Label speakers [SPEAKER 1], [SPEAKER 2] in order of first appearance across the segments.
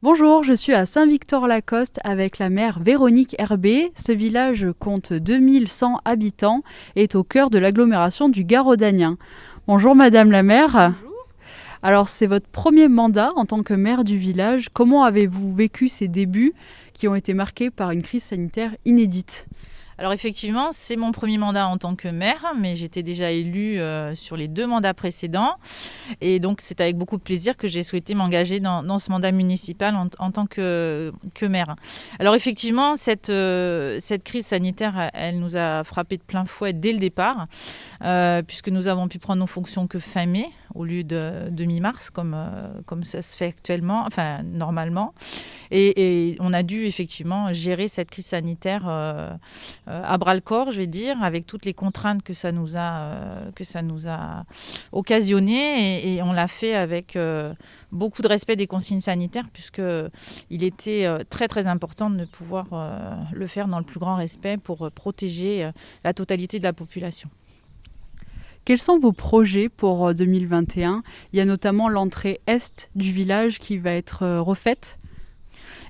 [SPEAKER 1] Bonjour, je suis à Saint-Victor-Lacoste avec la maire Véronique Herbé. Ce village compte 2100 habitants et est au cœur de l'agglomération du Gard rhodanien. Bonjour Madame la maire.
[SPEAKER 2] Bonjour.
[SPEAKER 1] Alors c'est votre premier mandat en tant que maire du village. Comment avez-vous vécu ces débuts qui ont été marqués par une crise sanitaire inédite ?
[SPEAKER 2] Alors effectivement, c'est mon premier mandat en tant que maire, mais j'étais déjà élue sur les 2 mandats précédents. Et donc c'est avec beaucoup de plaisir que j'ai souhaité m'engager dans ce mandat municipal en tant que maire. Alors effectivement, cette crise sanitaire, elle nous a frappé de plein fouet dès le départ, puisque nous avons pu prendre nos fonctions que fin mai, au lieu de mi-mars, comme ça se fait actuellement, enfin normalement. Et on a dû effectivement gérer cette crise sanitaire à bras-le-corps, je vais dire, avec toutes les contraintes que ça nous a occasionnées. Et on l'a fait avec beaucoup de respect des consignes sanitaires, puisqu'il était très très important de pouvoir le faire dans le plus grand respect pour protéger la totalité de la population.
[SPEAKER 1] Quels sont vos projets pour 2021 ? Il y a notamment l'entrée est du village qui va être refaite.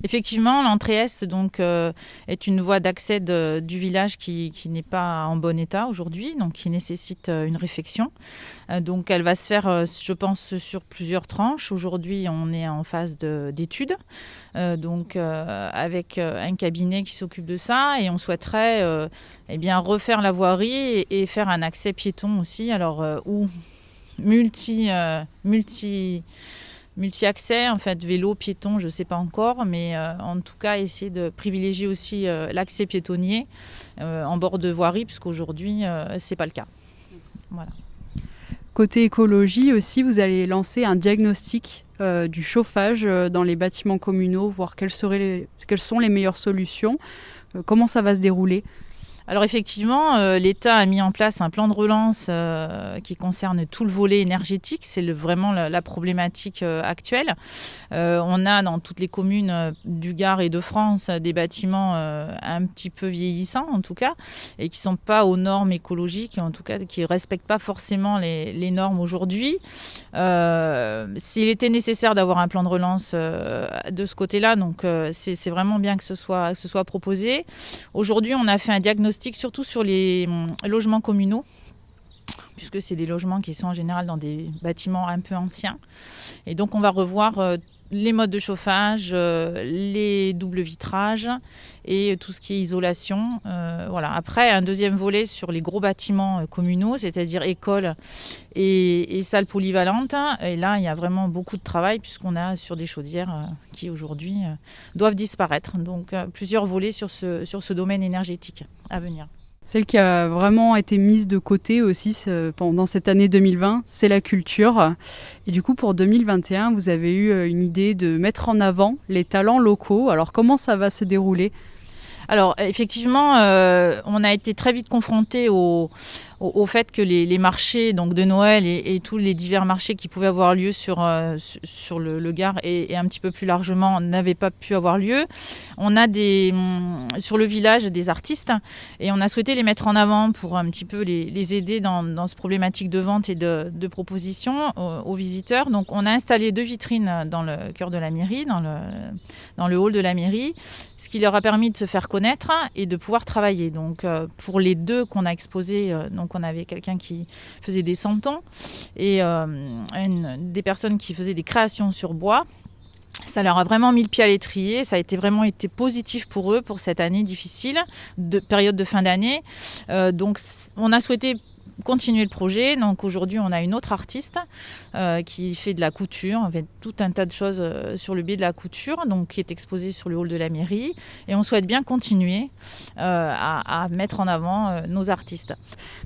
[SPEAKER 2] Effectivement, l'entrée est donc est une voie d'accès du village qui n'est pas en bon état aujourd'hui, donc qui nécessite une réfection. Donc elle va se faire, je pense, sur plusieurs tranches. Aujourd'hui, on est en phase d'études, avec un cabinet qui s'occupe de ça, et on souhaiterait refaire la voirie et faire un accès piéton aussi. Alors ou multi-accès, en fait, vélo, piéton, je ne sais pas encore, mais en tout cas, essayer de privilégier aussi l'accès piétonnier en bord de voirie, puisqu'aujourd'hui, ce n'est pas le cas. Voilà.
[SPEAKER 1] Côté écologie aussi, vous allez lancer un diagnostic du chauffage dans les bâtiments communaux, voir quelles sont les meilleures solutions. Comment ça va se dérouler ?
[SPEAKER 2] Alors effectivement, l'État a mis en place un plan de relance qui concerne tout le volet énergétique. C'est vraiment la problématique actuelle. On a dans toutes les communes du Gard et de France des bâtiments un petit peu vieillissants en tout cas, et qui ne sont pas aux normes écologiques, en tout cas qui ne respectent pas forcément les normes aujourd'hui. S'il était nécessaire d'avoir un plan de relance de ce côté-là, donc c'est vraiment bien que ce soit proposé. Aujourd'hui, on a fait un diagnostic surtout sur les logements communaux, puisque c'est des logements qui sont en général dans des bâtiments un peu anciens. Et donc on va revoir les modes de chauffage, les doubles vitrages et tout ce qui est isolation. Voilà. Après, un deuxième volet sur les gros bâtiments communaux, c'est-à-dire écoles et salles polyvalentes. Et là, il y a vraiment beaucoup de travail, puisqu'on a sur des chaudières qui aujourd'hui doivent disparaître. Donc plusieurs volets sur ce domaine énergétique à venir.
[SPEAKER 1] Celle qui a vraiment été mise de côté aussi pendant cette année 2020, c'est la culture. Et du coup, pour 2021, vous avez eu une idée de mettre en avant les talents locaux. Alors, comment ça va se dérouler ?
[SPEAKER 2] Alors, effectivement, on a été très vite confrontés au fait que les marchés donc de Noël et tous les divers marchés qui pouvaient avoir lieu sur le Gard et un petit peu plus largement n'avaient pas pu avoir lieu. On a sur le village des artistes, et on a souhaité les mettre en avant pour un petit peu les aider dans cette problématique de vente et de proposition aux visiteurs. Donc on a installé 2 vitrines dans le cœur de la mairie, dans le hall de la mairie, ce qui leur a permis de se faire connaître et de pouvoir travailler. Donc pour les 2 qu'on a exposés, donc on avait quelqu'un qui faisait des santons et des personnes qui faisaient des créations sur bois. Ça leur a vraiment mis le pied à l'étrier. Ça a vraiment été positif pour eux pour cette année difficile, période de fin d'année. Donc on a souhaité continuer le projet. Donc aujourd'hui, on a une autre artiste qui fait de la couture, en fait, tout un tas de choses sur le biais de la couture, donc qui est exposée sur le hall de la mairie. Et on souhaite bien continuer à mettre en avant nos artistes.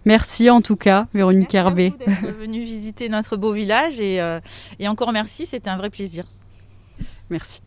[SPEAKER 1] Merci en tout cas, Véronique Herbé.
[SPEAKER 2] Merci à vous d'être venue visiter notre beau village et encore merci, c'était un vrai plaisir.
[SPEAKER 1] Merci.